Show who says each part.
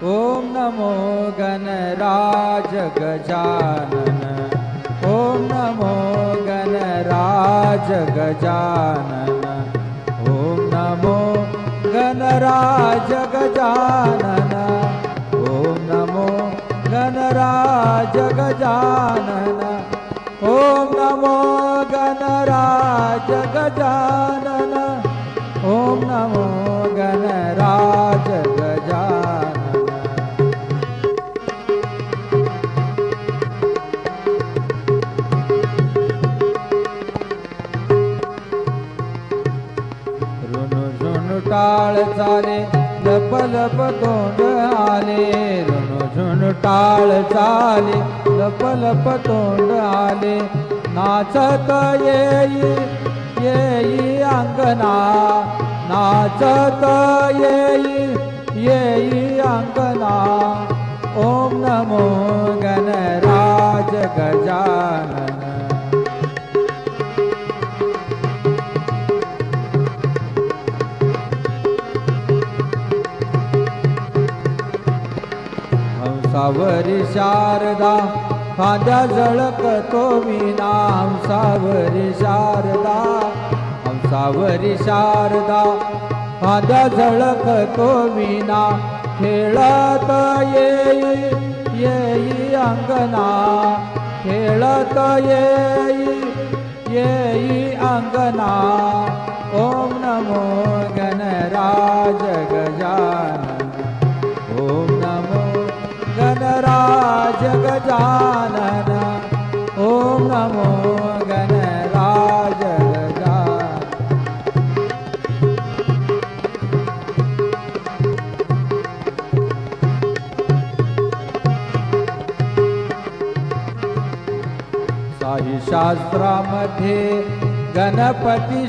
Speaker 1: ओम नमो गणराज गजानन, ओम नमो गणराज गजानन, ओम नमो गणराज गजानन, ओम नमो गणराज गजानन, ओम नमो गणराज गजानन, ओम नमो गणराज गजानन. ऋणु टाळ चाले लप लप तोंड आले, ऋणु टाळ चाले लप लप तोंड आले, नाचत येई येई अंगना, नाचत येई येई अंगना, ओम नमो गणराज गजानन. हंसावरी शारदा खांद्या झळकतो मीना, हंसावरी शारदा, हंसावरी शारदा खांद्या झळकतो मीना, खेळत येई येई अंगना, खेळत येई येई अंगना, ओम नमो गणराज गजानन, ओम नमो गणराज गजानन, ओम नमो गणराज गजानन. साई शास्त्रामध्ये गणपती